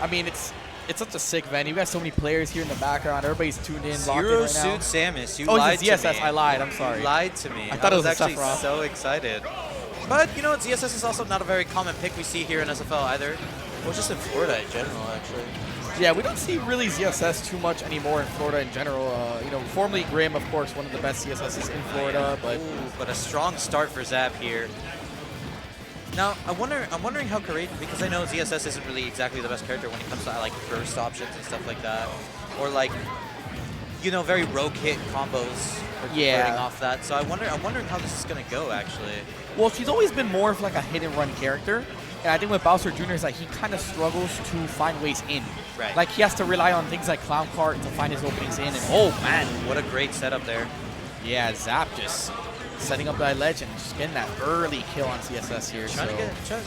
I mean, it's such a sick venue. You got so many players here in the background. Everybody's tuned in, locked in Zero right now. Suit Samus, you Oh, lied it's to me. ZSS. I lied. I'm sorry. You lied to me. I thought it was actually Sephiroth. so excited. But, you know, ZSS is also not a very common pick we see here in SFL either. Or just in Florida in general, actually. Yeah, we don't see really ZSS too much anymore in Florida in general. You know, formerly Grim, of course, one of the best ZSSs in Florida, but But a strong start for Zap here. Now, I'm wondering how Courageous, because I know ZSS isn't really exactly the best character when it comes to like burst options and stuff like that, or like, you know, very rogue hit combos. Converting off that. So I'm wondering how this is gonna go actually. Well, she's always been more of like a hit and run character. And I think with Bowser Jr. is like he kind of struggles to find ways in. Right. Like he has to rely on things like Clown Cart to find his openings in. And oh man, what a great setup there. Yeah, Zap just setting up that ledge and just getting that early kill on CSS here.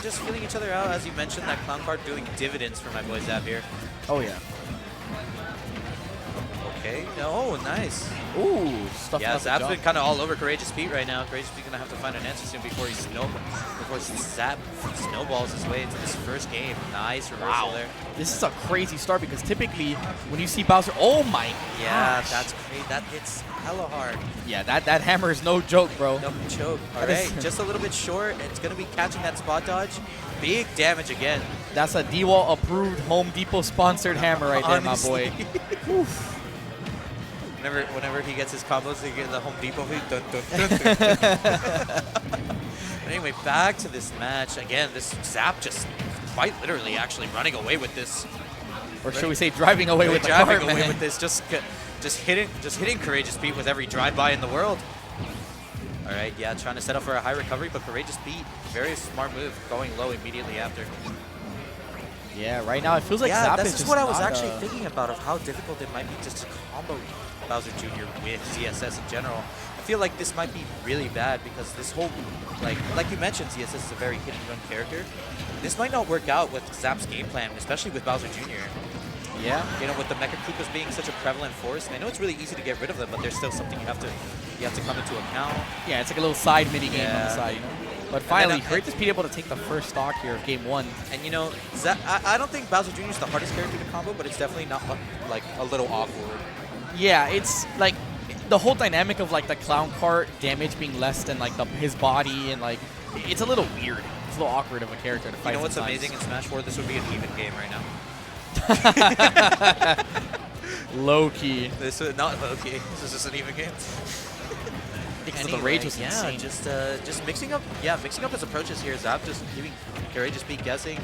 Just feeling each other out, as you mentioned, that Clown Cart doing dividends for my boy Zap here. Oh yeah. Okay. Oh, nice. Ooh, stuff. Yeah, Zap's been kind of all over CourageousPete right now. CourageousPete gonna have to find an answer soon before Zap snowballs his way into this first game. Nice reversal there. This is a crazy start because typically when you see Bowser, oh my gosh. That's crazy. That hits hella hard. Yeah, that hammer is no joke, bro. No joke. All right, just a little bit short. It's gonna be catching that spot dodge. Big damage again. That's a D-Wall approved Home Depot sponsored hammer right there, my boy. Whenever he gets his combos, he gets the Home Depot. Dun, dun, dun, dun. Anyway, back to this match. Again, this Zap just quite literally actually running away with this. Or should we say driving away with the cart, driving away with this, just hitting CourageousPete with every drive-by in the world. All right, yeah, trying to set up for a high recovery, but CourageousPete, very smart move, going low immediately after. Yeah, right now it feels like Zap is just what I was actually thinking about, of how difficult it might be just to combo Bowser Jr. with ZSS in general. I feel like this might be really bad because this whole, like you mentioned, ZSS is a very hit and run character. This might not work out with Zap's game plan, especially with Bowser Jr. Yeah. You know, with the Mecha Koopas being such a prevalent force, and I know it's really easy to get rid of them, but there's still something you have to come into account. Yeah, it's like a little side mini game on the side, you know. But finally, CourageousPete able to take the first stock here of game one. And you know, I don't think Bowser Jr. is the hardest character to combo, but it's definitely not like a little awkward. Yeah, it's like the whole dynamic of like the Clown Cart damage being less than like his body, and like it's a little weird. It's a little awkward of a character to fight. You know what's amazing in Smash 4? This would be an even game right now. Low key. This is not low key. This is just an even game. Anyway, the rage was insane. Just mixing up his approaches here. Zap just giving CourageousPete guessing.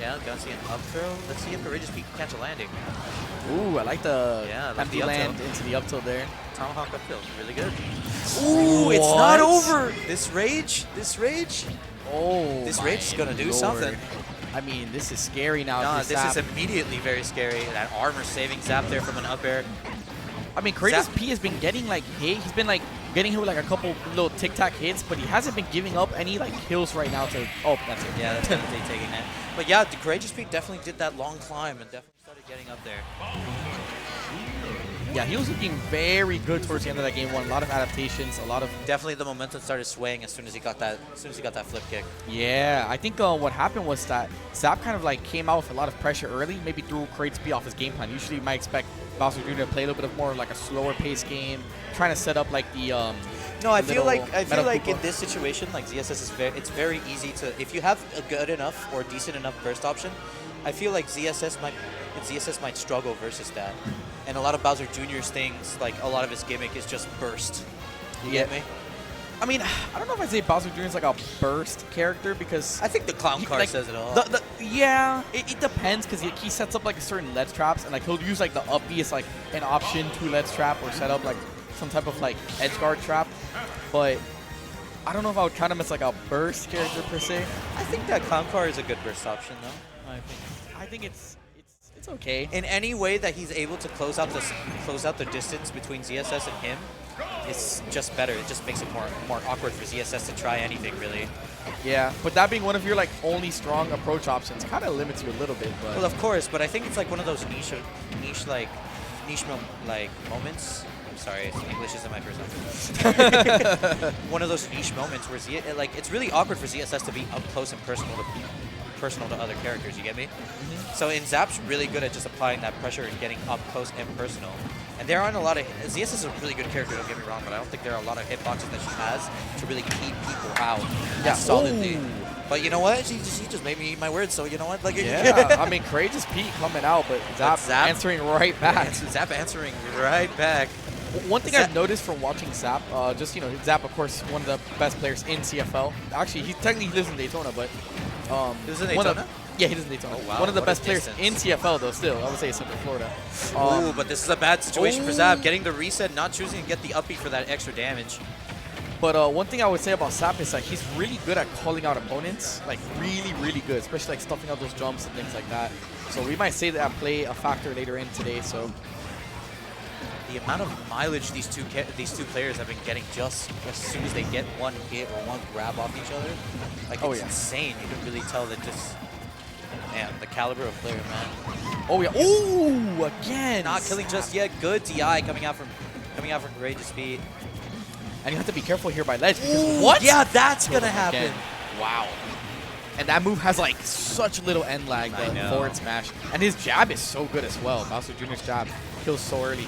Yeah, gonna see an up throw. Let's see if CourageousPete can catch a landing. Ooh, I like the empty land into the up tilt there. Tomahawk up tilt, really good. Ooh, it's not over. This rage. Oh, this rage is gonna do something. I mean, this is scary now. No, this is immediately very scary. That armor saving Zap there from an up air. I mean, CourageousPete has been getting like hit. He's been like getting hit with like a couple little tic-tac hits, but he hasn't been giving up any like kills right now to. Oh, that's it. Yeah, that's definitely taking it. But yeah, the CourageousPete definitely did that long climb and definitely started getting up there. Yeah, he was looking very good towards the end of that game one. A lot of adaptations, a lot of definitely the momentum started swaying as soon as he got that flip kick. Yeah, I think what happened was that Zap kind of like came out with a lot of pressure early, maybe threw CourageousPete off his game plan. Usually you might expect Bowser Jr. to play a little bit of more of like a slower pace game, trying to set up like the No, I feel like in this situation, like ZSS it's very easy to, if you have a good enough or decent enough burst option, I feel like ZSS might struggle versus that. And a lot of Bowser Jr.'s things, like a lot of his gimmick is just burst. You get me? I mean, I don't know if I'd say Bowser Jr. is like a burst character because... I think the Clown Cart says it all. Yeah, it depends because he sets up like a certain ledge traps, and like he'll use like the up B as like an option to ledge trap or set up like some type of like edge guard trap. But I don't know if I would count him as like a burst character per se. I think that Clown Cart is a good burst option though. I think it's okay. In any way that he's able to close out the distance between ZSS and him, it's just better. It just makes it more awkward for ZSS to try anything really. Yeah, but that being one of your like only strong approach options kind of limits you a little bit. But well, of course, but I think it's like one of those niche moments. I'm sorry, English isn't my first language. One of those niche moments where it's really awkward for ZSS to be up close and personal personal to other characters, you get me? So in Zap's really good at just applying that pressure and getting up close and personal. And there aren't a lot of... ZSS is a really good character, don't get me wrong, but I don't think there are a lot of hitboxes that she has to really keep people out solidly. Ooh. But you know what? She just made me eat my words, so you know what? Like, yeah, I mean, CourageousPete coming out, but Zap answering right back. Zap answering right back. One thing I've noticed from watching Zap, just, you know, Zap, of course, one of the best players in CFL. Actually, he technically lives in Daytona, but... he lives in Daytona? Yeah, he lives in Daytona. Oh, wow. One of the best players in CFL, though, still. I would say Central Florida. Ooh, but this is a bad situation for Zap. Getting the reset, not choosing to get the upbeat for that extra damage. But one thing I would say about Zap is, like, he's really good at calling out opponents. Like, really, really good, especially, like, stuffing out those jumps and things like that. So we might say that play a factor later in today, so... The amount of mileage these two players have been getting just as soon as they get one hit or one grab off each other, like it's insane. You can really tell that just, man, the caliber of player, man. Oh yeah! Ooh, again! Not killing just yet. Good DI coming out from CourageousPete. And you have to be careful here by ledge because what? Yeah, that's gonna happen. Again. Wow. And that move has like such little end lag, the forward smash, and his jab is so good as well. Bowser Jr.'s jab kills so early.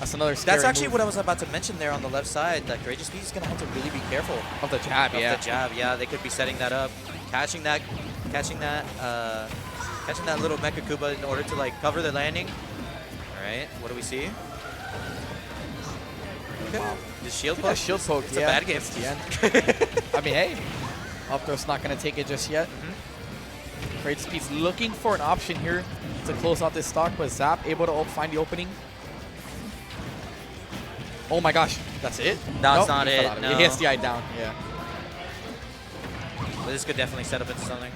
That's another scary That's actually move. what I was about to mention there on the left side, that CourageousPete is going to have to really be careful. Of the jab, the jab, yeah. They could be setting that up, catching that little Mecha Koopa in order to like cover the landing. All right, what do we see? Okay. Wow. The shield poke? Shield poke, it's a bad game. It's the end. I mean, hey, up throw's not going to take it just yet. CourageousPete's looking for an option here to close out this stock, but Zap able to find the opening. Oh my gosh, that's it? That's not it, no. He has the eye down, yeah. But this could definitely set up into something.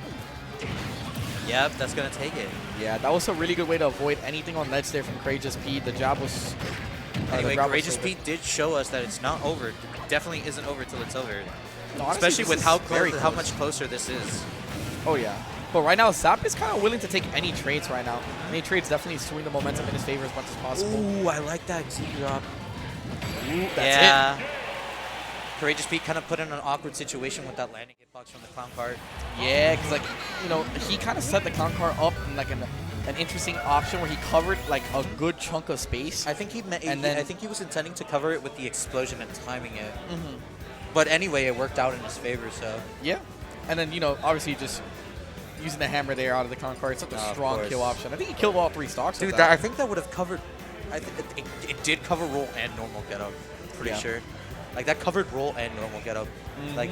Yep, that's going to take it. Yeah, that was a really good way to avoid anything on ledge there from CourageousPete. The jab was... Anyway, CourageousPete did show us that it's not over. It definitely isn't over till it's over. No, honestly, especially with how much closer this is. Oh, yeah. But right now, Zap is kind of willing to take any trades right now. Any trades definitely swing the momentum in his favor as much as possible. Ooh, I like that Z-drop. That's it. CourageousPete kind of put in an awkward situation with that landing hitbox from the clown cart. Yeah, because, like, you know, he kind of set the clown cart up in, like, an interesting option where he covered, like, a good chunk of space. I think I think he was intending to cover it with the explosion and timing it. But anyway, it worked out in his favor, so. Yeah. And then, you know, obviously just using the hammer there out of the clown cart. It's such a strong kill option. I think he killed all 3 stocks. Dude, I think that would have covered... It did cover roll and normal getup, pretty sure. Like, that covered roll and normal getup. Like,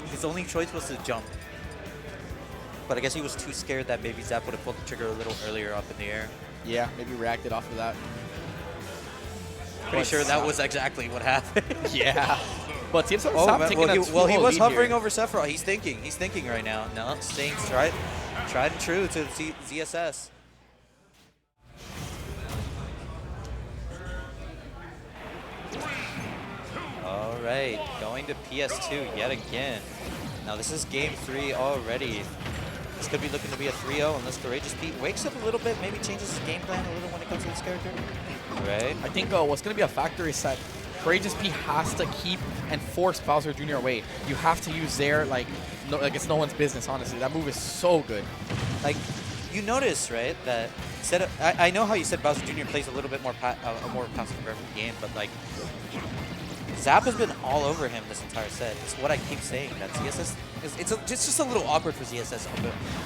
his only choice was to jump. But I guess he was too scared that maybe Zap would have pulled the trigger a little earlier up in the air. Yeah, maybe reacted off of that. Pretty sure that was exactly what happened. Yeah. But TF's taking he was hovering over Sephiroth. He's thinking right now. No, staying tried and true to ZSS. All right, going to PS2 yet again. Now this is game 3 already. This could be looking to be a 3-0 unless CourageousPete wakes up a little bit, maybe changes his game plan a little when it comes to this character. Right. I think what's going to be a factor is that CourageousPete has to keep and force Bowser Jr. away. You have to use Zair like it's no one's business, honestly. That move is so good. Like, you notice, right, that instead of, I know how you said Bowser Jr. plays a little bit more a more passive-aggressive game, but like, Zap has been all over him this entire set. It's what I keep saying, that ZSS, it's just a little awkward for ZSS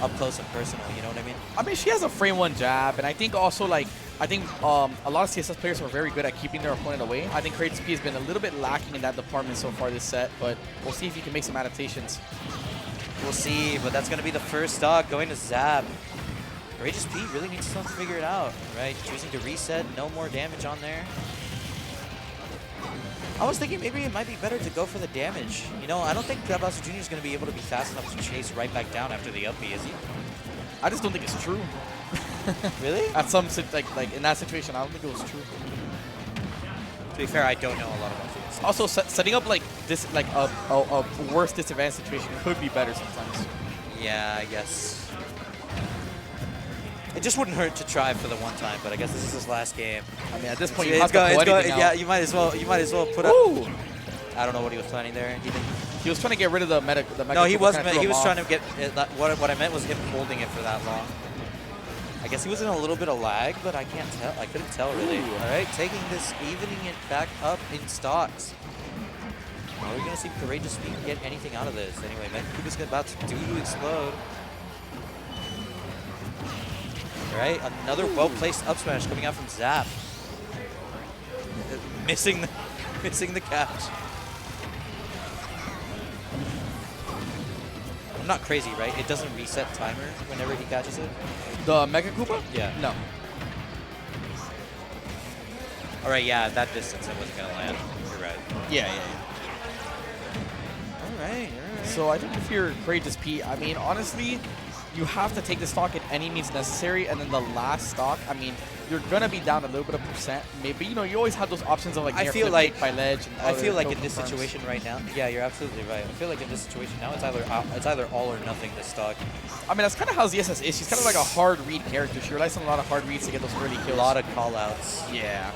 up close and personal, you know what I mean? I mean, she has a frame 1 jab, and I think also, like, a lot of CSS players are very good at keeping their opponent away. I think CourageousPete has been a little bit lacking in that department so far this set, but we'll see if he can make some adaptations. We'll see, but that's going to be the first stock going to Zap. CourageousPete really needs to figure it out, right? Choosing to reset, no more damage on there. I was thinking maybe it might be better to go for the damage. You know, I don't think Bowser Jr. is going to be able to be fast enough to chase right back down after the up B, is he? I just don't think it's true. Really? At some like in that situation, I don't think it was true. To be fair, I don't know a lot about this. Also, setting up like this, like a worse disadvantage situation could be better sometimes. Yeah, I guess. It just wouldn't hurt to try for the one time, but I guess this is his last game. I mean, at this point, you have to pull anything out. Yeah, you might as well put up. Ooh. I don't know what he was planning there. He didn't. He was trying to get rid of the meta. No, he Koopa, wasn't. kinda threw He him was off. trying to get it, what I meant was him holding it for that long. I guess he was in a little bit of lag, but I can't tell. I couldn't tell really. Ooh. All right, taking this, evening it back up in stocks. Are we gonna see CourageousPete get anything out of this? Anyway, Koopa's about to explode. All right, another well-placed up smash coming out from Zap. Missing the catch. I'm not crazy, right? It doesn't reset timer whenever he catches it? The Mega Koopa? Yeah. No. All right, yeah, at that distance it wasn't gonna land. You're right. Yeah. All right. So I think if you're CourageousPete, I mean, honestly, you have to take the stock at any means necessary, and then the last stock, I mean, you're gonna be down a little bit of percent. Maybe, you know, you always have those options of like I near feel flip like- kick by ledge. And I feel other like in no this confirms. situation right now, yeah, you're absolutely right. I feel like in this situation now, it's either all or nothing. This stock, I mean, that's kind of how ZSS is. She's kind of like a hard read character. She relies on a lot of hard reads to get those early a kills. lot of call outs. Yeah.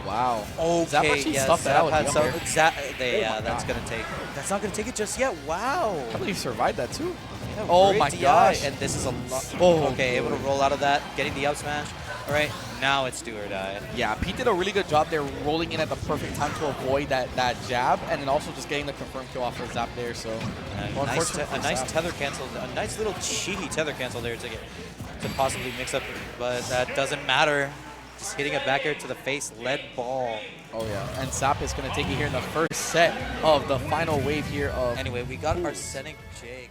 Wow. Zap Okay, actually yeah, stuffed that out Zap with had the some. up air. Yeah, my that's God. gonna take. That's not gonna take it just yet. Wow. I believe he survived that too. Yeah, Oh great my DI, gosh. And this is a lot. Oh. Okay, able to roll out of that, getting the up smash. All right, now it's do or die. Yeah, Pete did a really good job there, rolling in at the perfect time to avoid that jab, and then also just getting the confirmed kill off of Zap there. So, well, Nice unfortunate for a nice Zap. tether cancel, a nice little cheeky tether cancel there to possibly mix up, but that doesn't matter. Just hitting a back air to the face, lead ball. Oh yeah, and Zap is going to take it here in the first set of the final wave here of. Anyway, we got Arsenic J.